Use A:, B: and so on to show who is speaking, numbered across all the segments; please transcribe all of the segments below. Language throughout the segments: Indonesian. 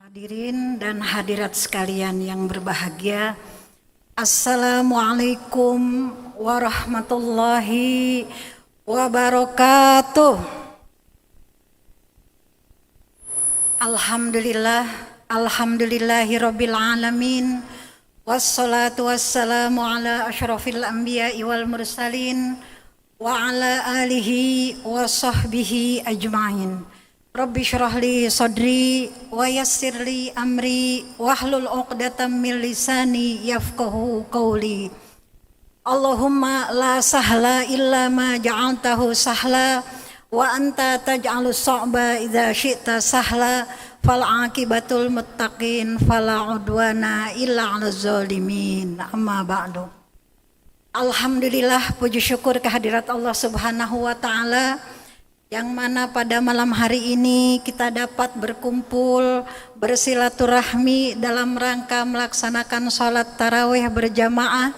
A: Hadirin dan hadirat sekalian yang berbahagia, Assalamualaikum warahmatullahi wabarakatuh. Alhamdulillahirabbil alamin. Wassalatu wassalamu ala asyrafil anbiya'i wal mursalin wa ala alihi wa sahbihi ajma'in. Rabbi syrah li sadri wa yassir li amri wahlul 'uqdatam min lisani yafqahu qawli. Allahumma la sahla illa ma ja'altahu sahla wa anta taj'alus sa'ba idza syi'ta sahla fal 'aqibatul muttaqin fala 'udwana illa 'alaz zalimin. Amma ba'du. Alhamdulillah, puji syukur kehadirat Allah Subhanahu wa taala yang mana pada malam hari ini kita dapat berkumpul bersilaturahmi dalam rangka melaksanakan sholat tarawih berjamaah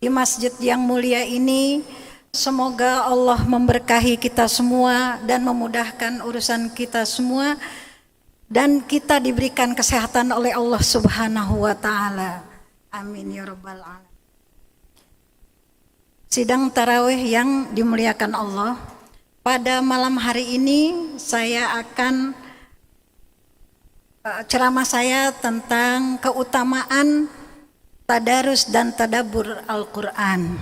A: di masjid yang mulia ini. Semoga Allah memberkahi kita semua dan memudahkan urusan kita semua, dan kita diberikan kesehatan oleh Allah Subhanahu wa taala. Amin ya rabbal alamin. Sidang tarawih yang dimuliakan Allah, pada malam hari ini saya akan ceramah saya tentang keutamaan tadarus dan tadabbur Al-Quran.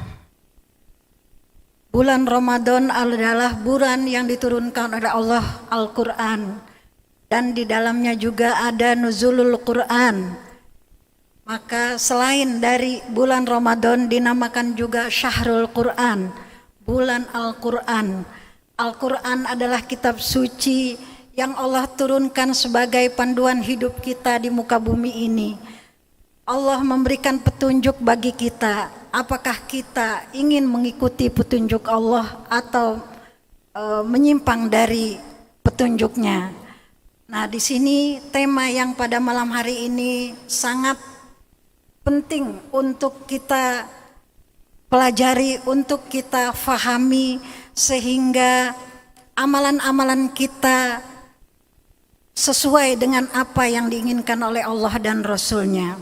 A: Bulan Ramadan adalah bulan yang diturunkan oleh Allah Al-Quran, dan di dalamnya juga ada nuzulul Quran. Maka selain dari bulan Ramadan dinamakan juga Syahrul Quran, bulan Al-Quran. Al-Quran adalah kitab suci yang Allah turunkan sebagai panduan hidup kita di muka bumi ini. Allah memberikan petunjuk bagi kita. Apakah kita ingin mengikuti petunjuk Allah atau menyimpang dari petunjuknya? Nah, di sini tema yang pada malam hari ini sangat penting untuk kita pelajari, untuk kita fahami, sehingga amalan-amalan kita sesuai dengan apa yang diinginkan oleh Allah dan Rasul-Nya.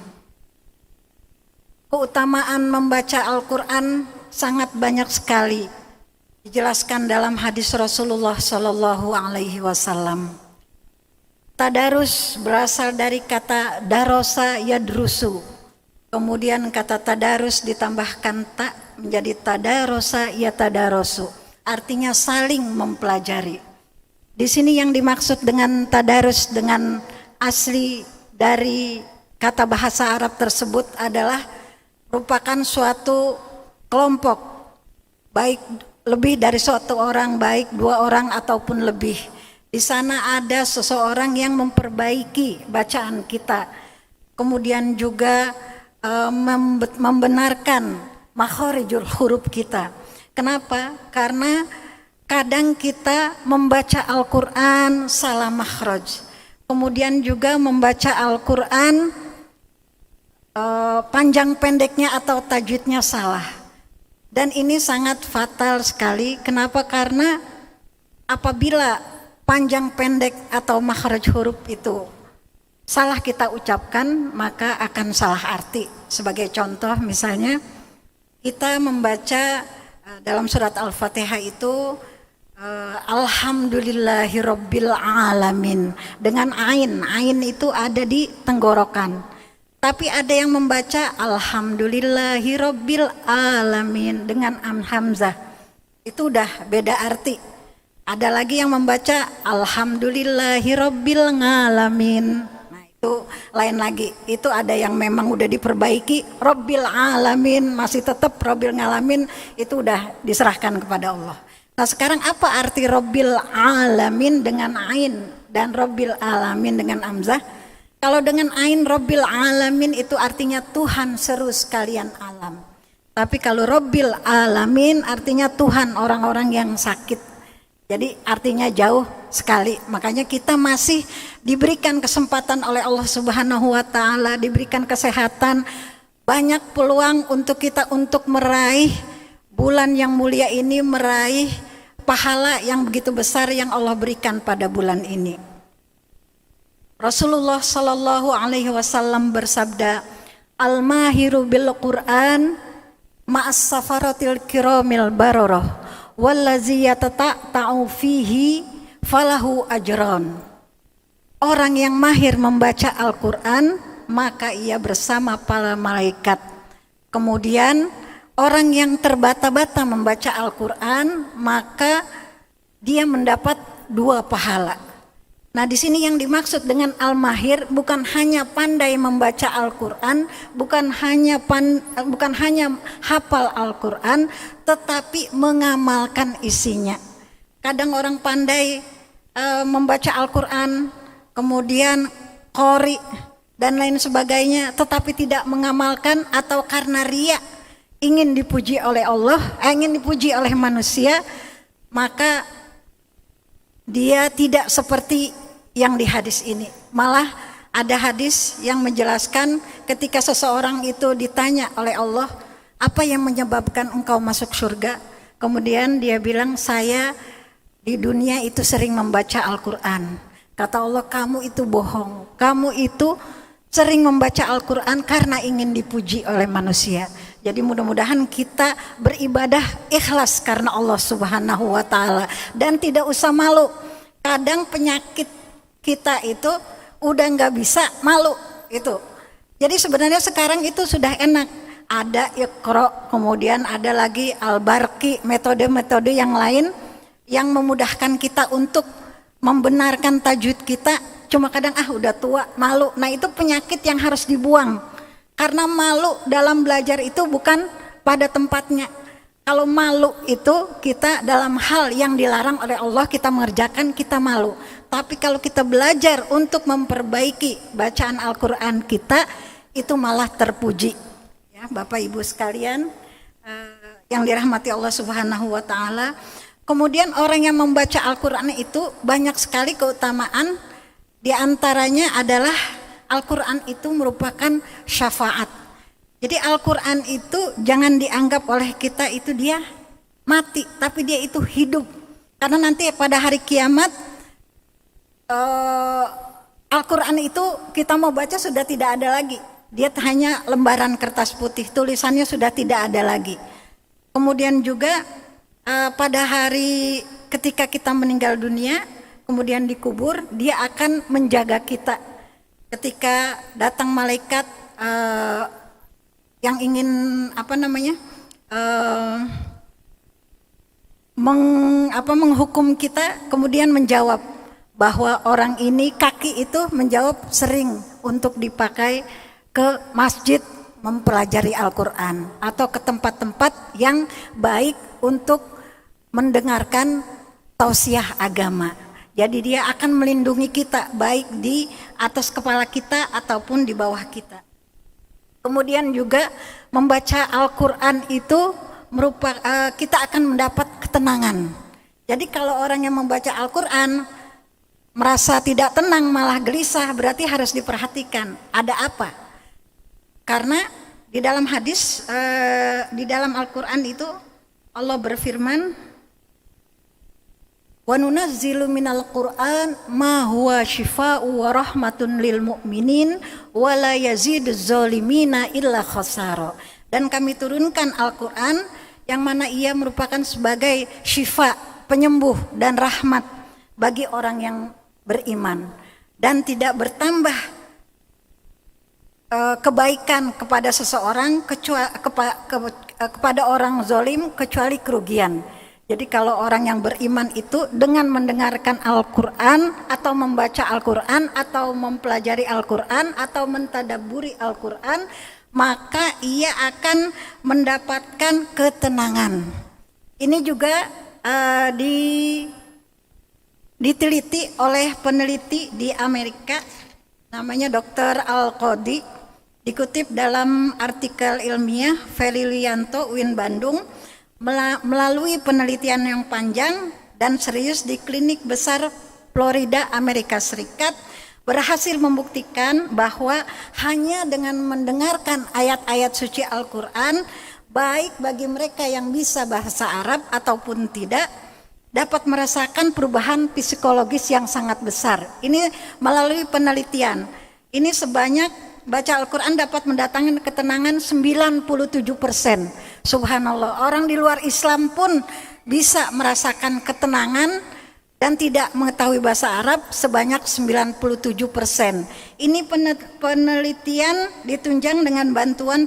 A: Keutamaan membaca Al-Quran sangat banyak sekali dijelaskan dalam hadis Rasulullah Sallallahu Alaihi Wasallam. Tadarus berasal dari kata darosa yadrusu, kemudian kata tadarus ditambahkan tak menjadi tadarosa yatadarosu, artinya saling mempelajari. Di sini yang dimaksud dengan tadarus dengan asli dari kata bahasa Arab tersebut adalah merupakan suatu kelompok, baik lebih dari suatu orang, baik dua orang ataupun lebih. Di sana ada seseorang yang memperbaiki bacaan kita, kemudian juga membenarkan makharijul huruf kita. Kenapa? Karena kadang kita membaca Al-Quran salah makhraj, kemudian juga membaca Al-Quran panjang pendeknya atau tajwidnya salah, dan ini sangat fatal sekali. Kenapa? Karena apabila panjang pendek atau makhraj huruf itu salah kita ucapkan, maka akan salah arti. Sebagai contoh misalnya kita membaca dalam surat Al-Fatihah itu Alhamdulillahirabbil alamin dengan ain. Ain itu ada di tenggorokan. Tapi ada yang membaca Alhamdulillahirabbil alamin dengan hamzah. Itu udah beda arti. Ada lagi yang membaca Alhamdulillahirabbil alamin. Itu lain lagi. Itu ada yang memang udah diperbaiki, Rabbil alamin, masih tetap Rabbil alamin, itu udah diserahkan kepada Allah. Nah, sekarang apa arti Rabbil alamin dengan ain dan Rabbil alamin dengan hamzah? Kalau dengan ain Rabbil alamin itu artinya Tuhan seru sekalian alam. Tapi kalau Rabbil alamin artinya Tuhan orang-orang yang sakit. Jadi artinya jauh sekali. Makanya kita masih diberikan kesempatan oleh Allah Subhanahu wa taala, diberikan kesehatan, banyak peluang untuk kita untuk meraih bulan yang mulia ini, meraih pahala yang begitu besar yang Allah berikan pada bulan ini. Rasulullah Shallallahu Alaihi Wasallam bersabda, Al-mahiru bil Quran ma'as safaratil kiramil bararah wallazi yatata'u fihi falahu ajran. Orang yang mahir membaca Al-Quran maka ia bersama para malaikat. Kemudian orang yang terbata-bata membaca Al-Quran maka dia mendapat 2 pahala. Nah, di sini yang dimaksud dengan al-mahir bukan hanya pandai membaca Al-Quran, bukan hanya hafal Al-Quran, tetapi mengamalkan isinya. Kadang orang pandai membaca Al-Quran, kemudian qori dan lain sebagainya, tetapi tidak mengamalkan atau karena riya, ingin dipuji oleh Allah, ingin dipuji oleh manusia, maka dia tidak seperti yang di hadis ini. Malah ada hadis yang menjelaskan ketika seseorang itu ditanya oleh Allah, apa yang menyebabkan engkau masuk surga? Kemudian dia bilang, saya di dunia itu sering membaca Al-Quran. Kata Allah, kamu itu bohong. Kamu itu sering membaca Al-Quran karena ingin dipuji oleh manusia. Jadi mudah-mudahan kita beribadah ikhlas karena Allah Subhanahu wa Ta'ala dan tidak usah malu. Kadang penyakit kita itu udah nggak bisa malu itu. Jadi sebenarnya sekarang itu sudah enak. Ada Iqra, kemudian ada lagi Al-Barqi, metode-metode yang lain yang memudahkan kita untuk membenarkan tajwid kita. Cuma kadang udah tua, malu. Nah, itu penyakit yang harus dibuang. Karena malu dalam belajar itu bukan pada tempatnya. Kalau malu itu kita dalam hal yang dilarang oleh Allah kita mengerjakan, kita malu. Tapi kalau kita belajar untuk memperbaiki bacaan Al-Quran kita, itu malah terpuji. Ya, Bapak Ibu sekalian yang dirahmati Allah Subhanahu wa Ta'ala. Kemudian orang yang membaca Al-Quran itu banyak sekali keutamaan. Di antaranya adalah Al-Quran itu merupakan syafaat. Jadi Al-Quran itu jangan dianggap oleh kita itu dia mati, tapi dia itu hidup. Karena nanti pada hari kiamat Al-Quran itu kita mau baca sudah tidak ada lagi. Dia hanya lembaran kertas putih, tulisannya sudah tidak ada lagi. Kemudian juga pada hari ketika kita meninggal dunia, kemudian dikubur, dia akan menjaga kita. Ketika datang malaikat yang ingin menghukum kita, kemudian menjawab bahwa orang ini, kaki itu menjawab sering untuk dipakai ke masjid mempelajari Al-Quran atau ke tempat-tempat yang baik untuk mendengarkan tausiah agama. Jadi dia akan melindungi kita baik di atas kepala kita ataupun di bawah kita. Kemudian juga membaca Al-Quran itu kita akan mendapat ketenangan. Jadi kalau orang yang membaca Al-Quran merasa tidak tenang malah gelisah, berarti harus diperhatikan ada apa. Karena di dalam hadis, di dalam Al-Quran itu Allah berfirman, wa nunazzilu minal Qur'an ma huwa shifaa'u wa rahmatun lil mu'minin wa la yaziduz zalimina illa khasara. Dan kami turunkan Al-Quran yang mana ia merupakan sebagai syifa, penyembuh dan rahmat bagi orang yang beriman, dan tidak bertambah kebaikan kepada seseorang kepada orang zalim kecuali kerugian. Jadi kalau orang yang beriman itu dengan mendengarkan Al-Quran atau membaca Al-Quran atau mempelajari Al-Quran atau mentadabburi Al-Quran, maka ia akan mendapatkan ketenangan. Ini juga diteliti oleh peneliti di Amerika, namanya Dr. Al-Qodi, dikutip dalam artikel ilmiah Felilianto UIN Bandung. Melalui penelitian yang panjang dan serius di klinik besar Florida, Amerika Serikat, berhasil membuktikan bahwa hanya dengan mendengarkan ayat-ayat suci Al-Quran, baik bagi mereka yang bisa bahasa Arab ataupun tidak, dapat merasakan perubahan psikologis yang sangat besar. Ini melalui penelitian. Ini sebanyak baca Al-Quran dapat mendatangkan ketenangan 97%. Subhanallah, orang di luar Islam pun bisa merasakan ketenangan dan tidak mengetahui bahasa Arab sebanyak 97%. Ini penelitian ditunjang dengan bantuan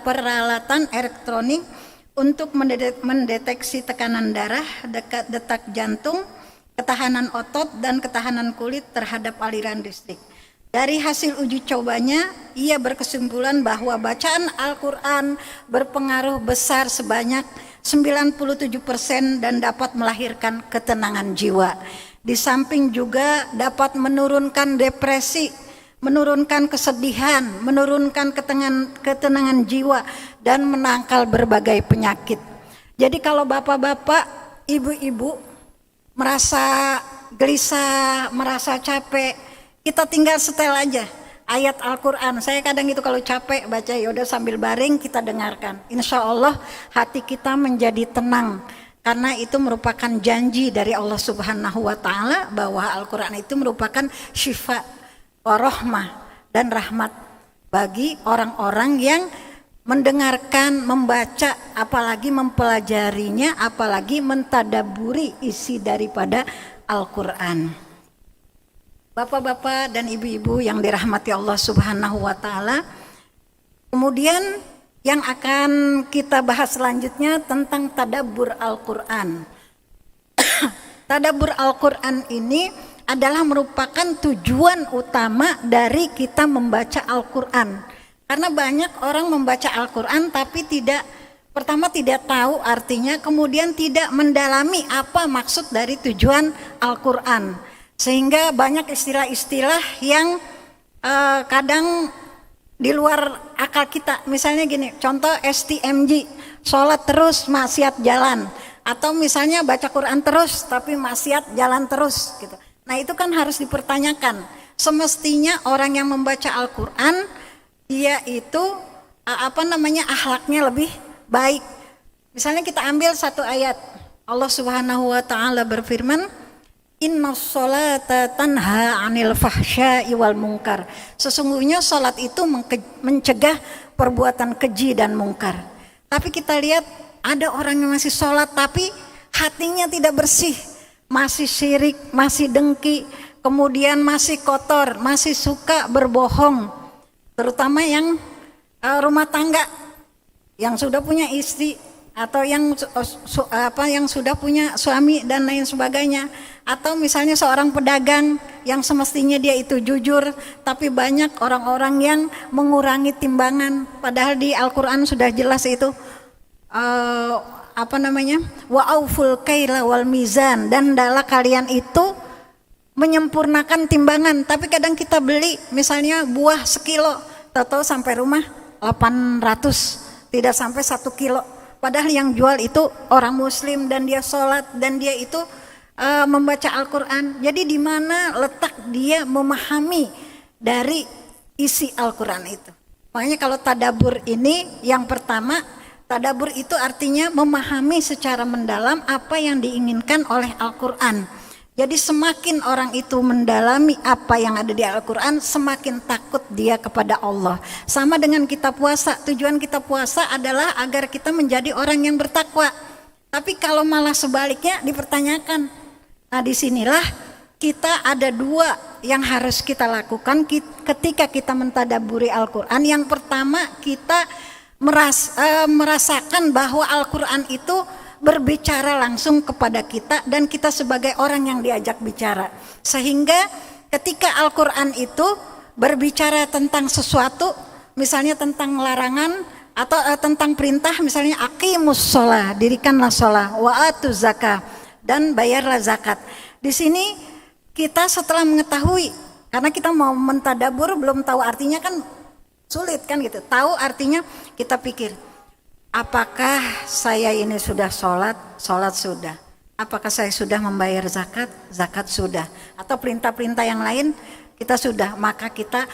A: peralatan elektronik untuk mendeteksi tekanan darah, detak jantung, ketahanan otot, dan ketahanan kulit terhadap aliran listrik. Dari hasil uji cobanya, ia berkesimpulan bahwa bacaan Al-Quran berpengaruh besar sebanyak 97% dan dapat melahirkan ketenangan jiwa. Di samping juga dapat menurunkan depresi, menurunkan kesedihan, menurunkan ketenangan jiwa, dan menangkal berbagai penyakit. Jadi kalau bapak-bapak, ibu-ibu merasa gelisah, merasa capek, kita tinggal setel aja ayat Al-Quran. Saya kadang itu kalau capek baca, yaudah sambil baring kita dengarkan. Insya Allah hati kita menjadi tenang, karena itu merupakan janji dari Allah Subhanahu wa Ta'ala bahwa Al-Quran itu merupakan syifa, warahmah, dan rahmat bagi orang-orang yang mendengarkan, membaca, apalagi mempelajarinya, apalagi mentadaburi isi daripada Al-Quran. Bapak-bapak dan ibu-ibu yang dirahmati Allah Subhanahu wa Ta'ala, kemudian yang akan kita bahas selanjutnya tentang tadabbur Al-Quran. Tadabbur Al-Quran ini adalah merupakan tujuan utama dari kita membaca Al-Quran. Karena banyak orang membaca Al-Quran tapi pertama tidak tahu artinya, kemudian tidak mendalami apa maksud dari tujuan Al-Quran. Sehingga banyak istilah-istilah yang kadang di luar akal kita. Misalnya gini, contoh STMJ, sholat terus maksiat jalan. Atau misalnya baca Quran terus tapi maksiat jalan terus gitu. Nah itu kan harus dipertanyakan. Semestinya orang yang membaca Al-Quran, dia itu akhlaknya lebih baik. Misalnya kita ambil satu ayat, Allah Subhanahu wa Ta'ala berfirman, Innas sholata tanha 'anil fahsya'i wal munkar. Sesungguhnya salat itu mencegah perbuatan keji dan mungkar. Tapi kita lihat ada orang yang masih salat tapi hatinya tidak bersih, masih syirik, masih dengki, kemudian masih kotor, masih suka berbohong. Terutama yang rumah tangga, yang sudah punya istri, atau yang sudah punya suami dan lain sebagainya. Atau misalnya seorang pedagang yang semestinya dia itu jujur, tapi banyak orang-orang yang mengurangi timbangan. Padahal di Al-Quran sudah jelas itu wa auful kaila wal mizan, dan hendaklah kalian itu menyempurnakan timbangan. Tapi kadang kita beli misalnya buah sekilo, tahu-tahu sampai rumah 800, tidak sampai 1 kilo. Padahal yang jual itu orang muslim dan dia sholat dan dia itu membaca Al-Quran. Jadi di mana letak dia memahami dari isi Al-Quran itu. Makanya kalau tadabbur ini yang pertama, tadabbur itu artinya memahami secara mendalam apa yang diinginkan oleh Al-Quran. Jadi semakin orang itu mendalami apa yang ada di Al-Quran, semakin takut dia kepada Allah. Sama dengan kita puasa, tujuan kita puasa adalah agar kita menjadi orang yang bertakwa. Tapi kalau malah sebaliknya dipertanyakan. Nah disinilah kita ada dua yang harus kita lakukan ketika kita mentadaburi Al-Quran. Yang pertama, kita merasakan bahwa Al-Quran itu berbicara langsung kepada kita dan kita sebagai orang yang diajak bicara. Sehingga ketika Al-Quran itu berbicara tentang sesuatu, misalnya tentang larangan atau tentang perintah, misalnya aqimus sholah, dirikanlah sholah, wa atuz zakah, dan bayarlah zakat. Di sini kita setelah mengetahui, karena kita mau mentadabur belum tahu artinya kan sulit kan gitu. Tahu artinya kita pikir, apakah saya ini sudah sholat? Sholat sudah. Apakah saya sudah membayar zakat? Zakat sudah. Atau perintah-perintah yang lain kita sudah. Maka kita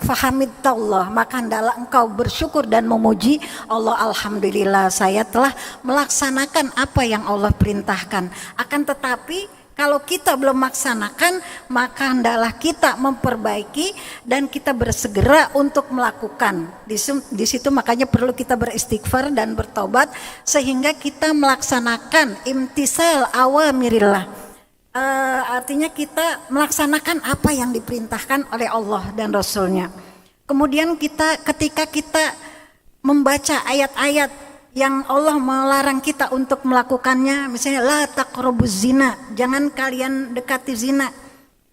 A: fahamidallah, maka hendaklah engkau bersyukur dan memuji Allah. Alhamdulillah saya telah melaksanakan apa yang Allah perintahkan. Akan tetapi kalau kita belum melaksanakan, maka hendaklah kita memperbaiki dan kita bersegera untuk melakukan. Di situ makanya perlu kita beristighfar dan bertobat sehingga kita melaksanakan imtisal awamirillah. Artinya kita melaksanakan apa yang diperintahkan oleh Allah dan Rasulnya. Kemudian ketika kita membaca ayat-ayat yang Allah melarang kita untuk melakukannya, misalnya la taqrabuz zina, jangan kalian dekati zina,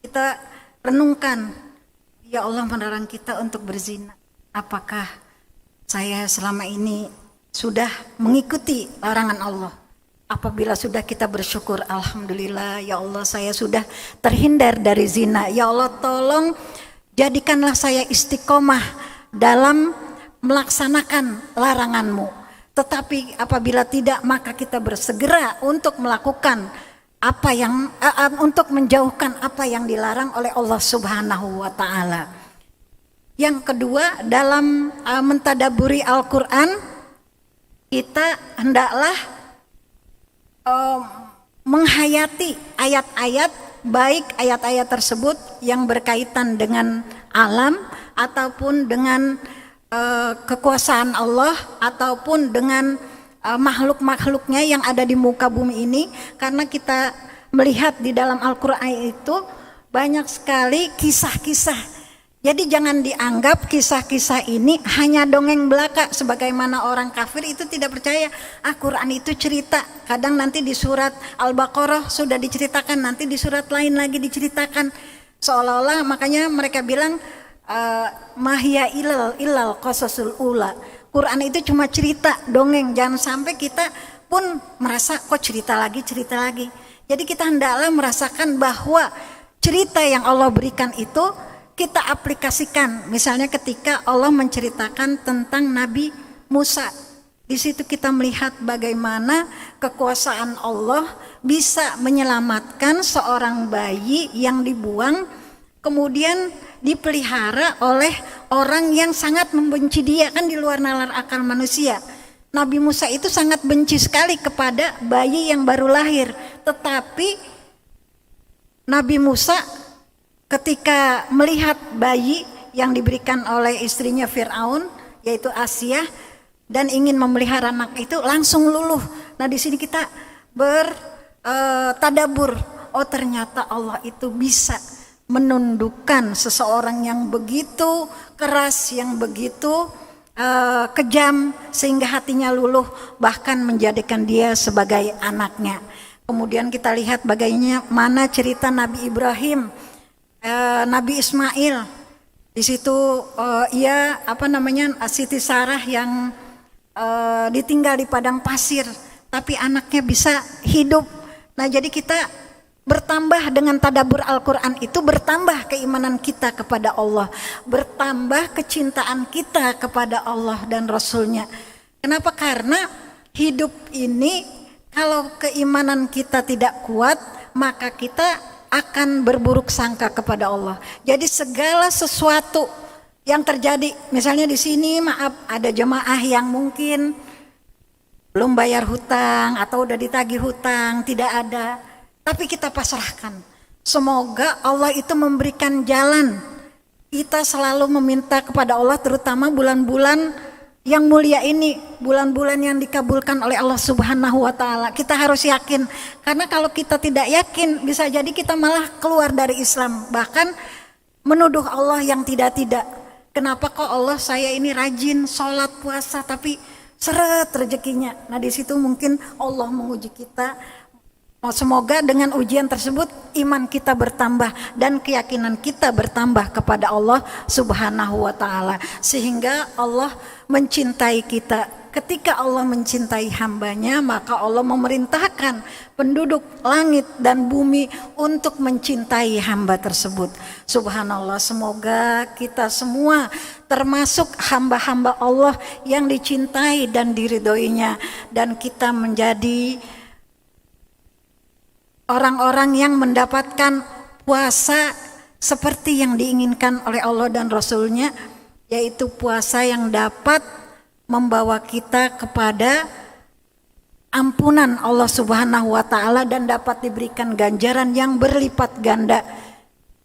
A: kita renungkan, ya Allah melarang kita untuk berzina, apakah saya selama ini sudah mengikuti larangan Allah? Apabila sudah kita bersyukur, alhamdulillah ya Allah saya sudah terhindar dari zina. Ya Allah tolong jadikanlah saya istiqomah dalam melaksanakan larangan-Mu. Tetapi apabila tidak, maka kita bersegera untuk melakukan apa yang untuk menjauhkan apa yang dilarang oleh Allah Subhanahu wa taala. Yang kedua, dalam mentadaburi Al-Qur'an, kita hendaklah menghayati ayat-ayat, baik ayat-ayat tersebut yang berkaitan dengan alam ataupun dengan kekuasaan Allah ataupun dengan makhluk-makhluknya yang ada di muka bumi ini, karena kita melihat di dalam Al-Qur'an itu banyak sekali kisah-kisah. Jadi jangan dianggap kisah-kisah ini hanya dongeng belaka, sebagaimana orang kafir itu tidak percaya Al-Quran itu cerita. Kadang nanti di surat Al-Baqarah sudah diceritakan, nanti di surat lain lagi diceritakan, seolah-olah makanya mereka bilang mahya ilal qasasul ula. Quran itu cuma cerita, dongeng. Jangan sampai kita pun merasa kok cerita lagi. Jadi kita hendaklah merasakan bahwa cerita yang Allah berikan itu kita aplikasikan. Misalnya ketika Allah menceritakan tentang Nabi Musa, di situ kita melihat bagaimana kekuasaan Allah bisa menyelamatkan seorang bayi yang dibuang, kemudian dipelihara oleh orang yang sangat membenci dia, kan di luar nalar akal manusia. Nabi Musa itu sangat benci sekali kepada bayi yang baru lahir, tetapi Nabi Musa ketika melihat bayi yang diberikan oleh istrinya Fir'aun, yaitu Asyah, dan ingin memelihara anak itu, langsung luluh. Nah di sini kita bertadabur, oh ternyata Allah itu bisa menundukkan seseorang yang begitu keras, yang begitu kejam, sehingga hatinya luluh, bahkan menjadikan dia sebagai anaknya. Kemudian kita lihat bagaimana cerita Nabi Ibrahim, Nabi Ismail. Di situ Siti Sarah yang ditinggal di padang pasir, tapi anaknya bisa hidup. Nah jadi kita bertambah dengan tadabbur Al-Quran itu, bertambah keimanan kita kepada Allah, bertambah kecintaan kita kepada Allah dan Rasulnya. Kenapa? Karena hidup ini kalau keimanan kita tidak kuat, maka kita akan berburuk sangka kepada Allah. Jadi segala sesuatu yang terjadi, misalnya di sini maaf ada jemaah yang mungkin belum bayar hutang atau udah ditagih hutang, tidak ada, tapi kita pasrahkan. Semoga Allah itu memberikan jalan. Kita selalu meminta kepada Allah, terutama bulan-bulan yang mulia ini, bulan-bulan yang dikabulkan oleh Allah Subhanahu wa taala. Kita harus yakin, karena kalau kita tidak yakin, bisa jadi kita malah keluar dari Islam, bahkan menuduh Allah yang tidak-tidak. Kenapa kok Allah saya ini rajin sholat puasa tapi seret rezekinya? Nah di situ mungkin Allah menguji kita. Semoga dengan ujian tersebut iman kita bertambah dan keyakinan kita bertambah kepada Allah Subhanahu wa taala, sehingga Allah mencintai kita. Ketika Allah mencintai hambanya, maka Allah memerintahkan penduduk langit dan bumi untuk mencintai hamba tersebut. Subhanallah, semoga kita semua termasuk hamba-hamba Allah yang dicintai dan diridhoinya, dan kita menjadi orang-orang yang mendapatkan puasa seperti yang diinginkan oleh Allah dan Rasul-Nya, yaitu puasa yang dapat membawa kita kepada ampunan Allah Subhanahu wa taala dan dapat diberikan ganjaran yang berlipat ganda.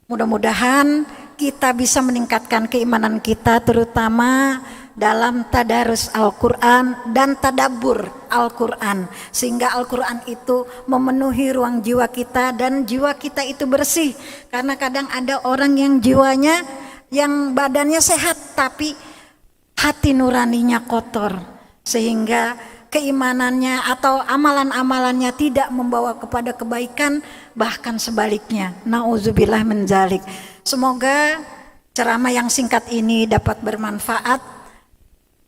A: Mudah-mudahan kita bisa meningkatkan keimanan kita, terutama dalam tadarus Al-Quran dan tadabbur Al-Quran, sehingga Al-Quran itu memenuhi ruang jiwa kita dan jiwa kita itu bersih. Karena kadang ada orang yang jiwanya, yang badannya sehat tapi hati nuraninya kotor, sehingga keimanannya atau amalan-amalannya tidak membawa kepada kebaikan, bahkan sebaliknya. Nauzubillah min dzalik. Semoga ceramah yang singkat ini dapat bermanfaat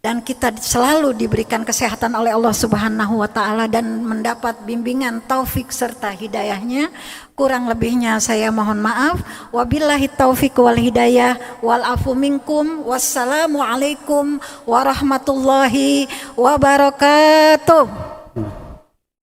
A: dan kita selalu diberikan kesehatan oleh Allah Subhanahu wa taala dan mendapat bimbingan taufik serta hidayahnya. Kurang lebihnya saya mohon maaf. Wabillahi taufik wal hidayah wal afu minkum. Wassalamualaikum warahmatullahi wabarakatuh.